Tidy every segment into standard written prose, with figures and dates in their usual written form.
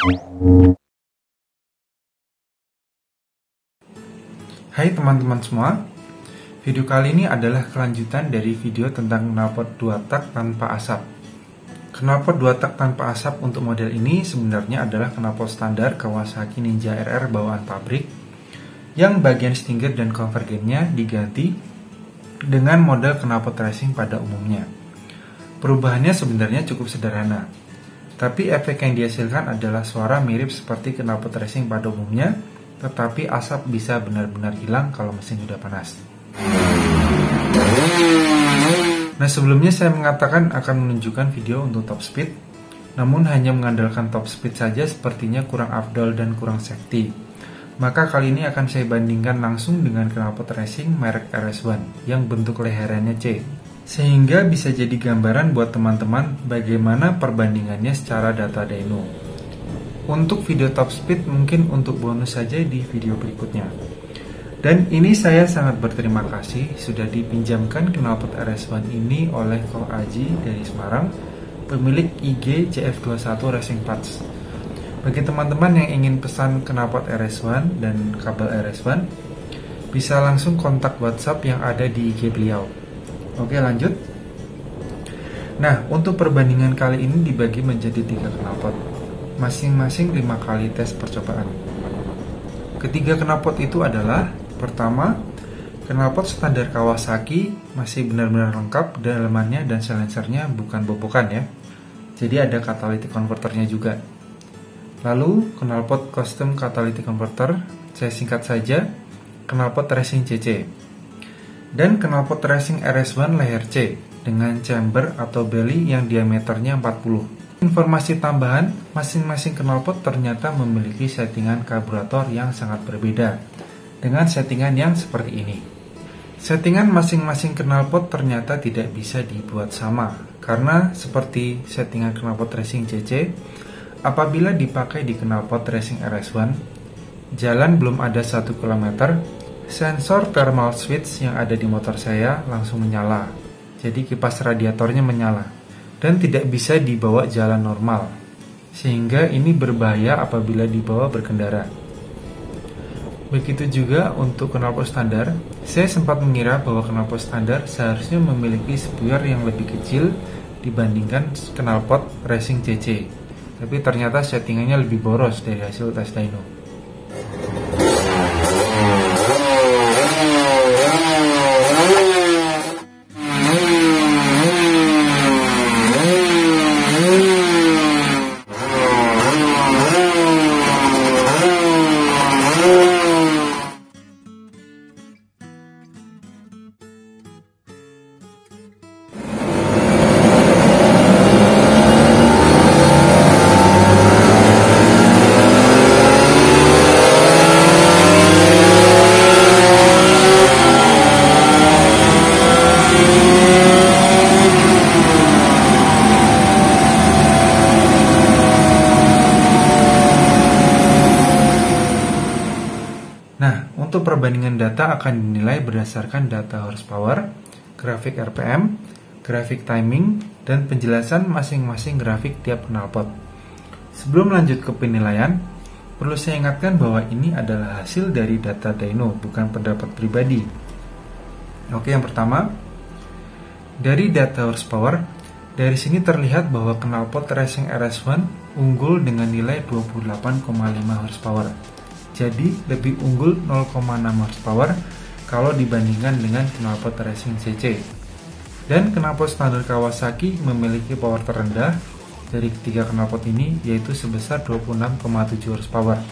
Hai teman-teman semua, video kali ini adalah kelanjutan dari video tentang knalpot 2 tak tanpa asap. Knalpot 2 tak tanpa asap untuk model ini sebenarnya adalah knalpot standar Kawasaki Ninja RR bawaan pabrik yang bagian stinger dan konvergennya diganti dengan model knalpot racing pada umumnya. Perubahannya sebenarnya cukup sederhana, tapi efek yang dihasilkan adalah suara mirip seperti knalpot racing pada umumnya, tetapi asap bisa benar-benar hilang kalau mesin sudah panas. Nah, sebelumnya saya mengatakan akan menunjukkan video untuk top speed, namun hanya mengandalkan top speed saja sepertinya kurang afdol dan kurang safety. Maka kali ini akan saya bandingkan langsung dengan knalpot racing merek RS1 yang bentuk leherannya C, sehingga bisa jadi gambaran buat teman-teman bagaimana perbandingannya secara data dyno. Untuk video top speed mungkin untuk bonus saja di video berikutnya. Dan ini saya sangat berterima kasih sudah dipinjamkan knalpot RS1 ini oleh Ko Aji dari Semarang, pemilik IG CF21 Racing Parts. Bagi teman-teman yang ingin pesan knalpot RS1 dan kabel RS1, bisa langsung kontak WhatsApp yang ada di IG beliau. Oke, lanjut. Nah, untuk perbandingan kali ini dibagi menjadi 3 knalpot, masing-masing 5 kali tes percobaan. Ketiga knalpot itu adalah: pertama, knalpot standar Kawasaki masih benar-benar lengkap dalamannya dan silencernya bukan bobokan ya. Jadi ada catalytic converternya juga. Lalu knalpot custom catalytic converter, saya singkat saja knalpot racing CC. Dan knalpot racing RS1 leher C dengan chamber atau belly yang diameternya 40. Informasi tambahan, masing-masing knalpot ternyata memiliki settingan karburator yang sangat berbeda, dengan settingan yang seperti ini. Settingan masing-masing knalpot ternyata tidak bisa dibuat sama, karena seperti settingan knalpot racing CC, apabila dipakai di knalpot racing RS1, jalan belum ada 1 km, sensor thermal switch yang ada di motor saya langsung menyala, jadi kipas radiatornya menyala dan tidak bisa dibawa jalan normal, sehingga ini berbahaya apabila dibawa berkendara. Begitu juga untuk knalpot standar, saya sempat mengira bahwa knalpot standar seharusnya memiliki spuyer yang lebih kecil dibandingkan knalpot racing CC, tapi ternyata settingannya lebih boros dari hasil tes dyno. Untuk perbandingan data akan dinilai berdasarkan data horsepower, grafik RPM, grafik timing, dan penjelasan masing-masing grafik tiap knalpot. Sebelum lanjut ke penilaian, perlu saya ingatkan bahwa ini adalah hasil dari data dyno, bukan pendapat pribadi. Oke, yang pertama, dari data horsepower, dari sini terlihat bahwa knalpot racing RS1 unggul dengan nilai 28,5 horsepower. Jadi lebih unggul 0,6 horsepower kalau dibandingkan dengan knalpot racing CC. Dan knalpot standar Kawasaki memiliki power terendah dari ketiga knalpot ini, yaitu sebesar 26,7 horsepower.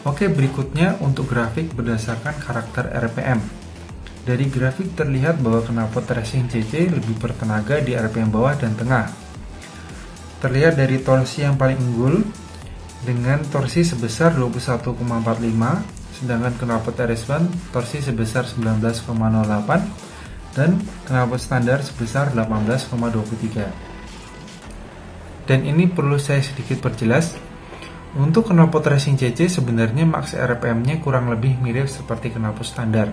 Oke, berikutnya untuk grafik berdasarkan karakter RPM. Dari grafik terlihat bahwa knalpot racing CC lebih bertenaga di RPM bawah dan tengah. Terlihat dari torsi yang paling unggul dengan torsi sebesar 21,45, sedangkan knalpot RS1 torsi sebesar 19,08 dan knalpot standar sebesar 18,23. Dan ini perlu saya sedikit perjelas, untuk knalpot racing CC sebenarnya max RPM-nya kurang lebih mirip seperti knalpot standar,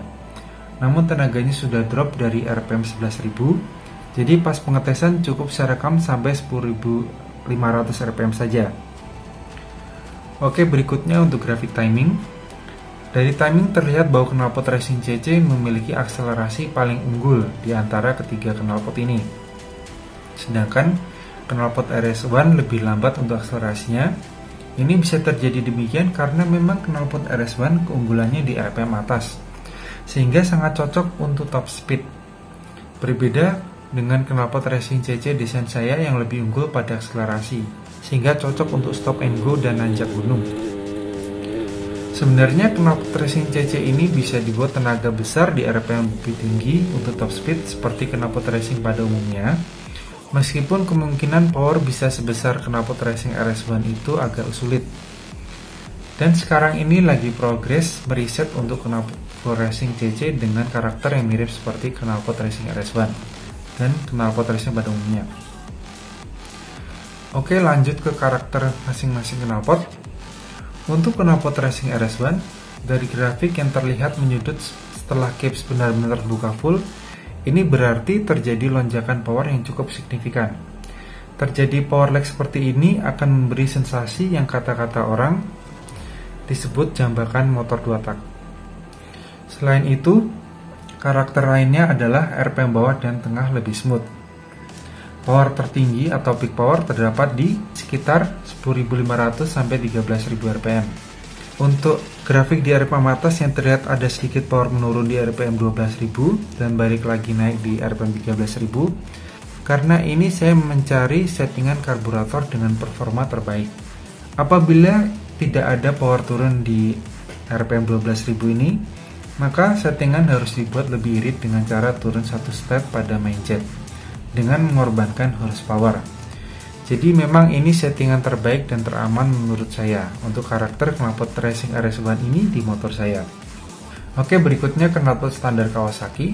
namun tenaganya sudah drop dari RPM 11.000, jadi pas pengetesan cukup saya rekam sampai 10.000 500 rpm saja. Oke, berikutnya untuk grafik timing. Dari timing terlihat bahwa knalpot Racing CC memiliki akselerasi paling unggul di antara ketiga knalpot ini. Sedangkan knalpot RS1 lebih lambat untuk akselerasinya. Ini bisa terjadi demikian karena memang knalpot RS1 keunggulannya di RPM atas, sehingga sangat cocok untuk top speed. Berbeda dengan knalpot Racing CC desain saya yang lebih unggul pada akselerasi, sehingga cocok untuk stop and go dan nanjak gunung. Sebenarnya knalpot Racing CC ini bisa dibuat tenaga besar di RPM lebih tinggi untuk top speed seperti knalpot racing pada umumnya, meskipun kemungkinan power bisa sebesar knalpot Racing RS1 itu agak sulit. Dan sekarang ini lagi progres meriset untuk knalpot Racing CC dengan karakter yang mirip seperti knalpot Racing RS1 dan knalpot racing pada umumnya. Oke, lanjut ke karakter masing-masing knalpot. Untuk knalpot Racing RS1, dari grafik yang terlihat menyudut setelah caps benar-benar terbuka full, ini berarti terjadi lonjakan power yang cukup signifikan. Terjadi power lag seperti ini akan memberi sensasi yang kata-kata orang disebut jambakan motor 2 tak. Selain itu, karakter lainnya adalah RPM bawah dan tengah lebih smooth. Power tertinggi atau peak power terdapat di sekitar 10.500 sampai 13.000 rpm. Untuk grafik di RPM atas yang terlihat ada sedikit power menurun di RPM 12.000 dan balik lagi naik di RPM 13.000. Karena ini saya mencari settingan karburator dengan performa terbaik. Apabila tidak ada power turun di RPM 12.000 ini, maka settingan harus dibuat lebih irit dengan cara turun satu step pada main jet dengan mengorbankan horsepower. Jadi memang ini settingan terbaik dan teraman menurut saya untuk karakter knalpot Racing RS1 ini di motor saya. Oke, berikutnya knalpot standar Kawasaki.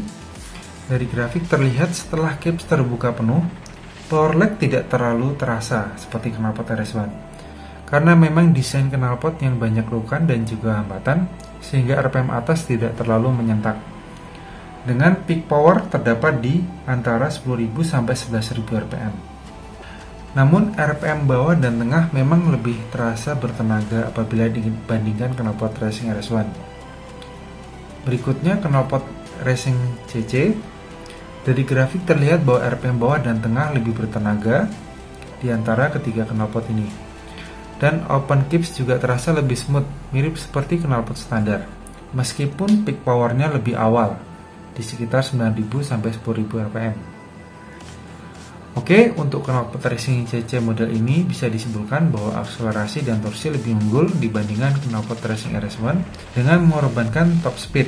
Dari grafik terlihat setelah caps terbuka penuh, power lag tidak terlalu terasa seperti knalpot RS1. Karena memang desain knalpot yang banyak lukan dan juga hambatan, sehingga RPM atas tidak terlalu menyentak. Dengan peak power terdapat di antara 10.000 sampai 11.000 rpm. Namun RPM bawah dan tengah memang lebih terasa bertenaga apabila dibandingkan knalpot Racing RS1. Berikutnya knalpot Racing CC. Dari grafik terlihat bahwa RPM bawah dan tengah lebih bertenaga di antara ketiga knalpot ini. Dan open caps juga terasa lebih smooth, mirip seperti knalpot standar. Meskipun peak powernya lebih awal, di sekitar 9.000 sampai 10.000 rpm. Oke, untuk knalpot Racing CC model ini bisa disimpulkan bahwa akselerasi dan torsi lebih unggul dibandingkan knalpot Racing RS1 dengan mengorbankan top speed.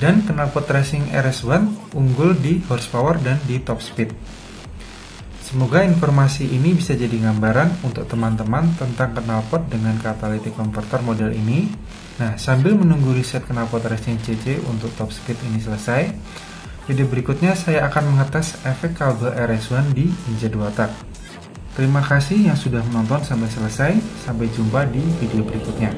Dan knalpot Racing RS1 unggul di horsepower dan di top speed. Semoga informasi ini bisa jadi gambaran untuk teman-teman tentang knalpot dengan catalytic converter model ini. Nah, sambil menunggu riset knalpot Racing CC untuk top speed ini selesai, video berikutnya saya akan mengetes efek kabel RS1 di Ninja 2 tak. Terima kasih yang sudah menonton sampai selesai. Sampai jumpa di video berikutnya.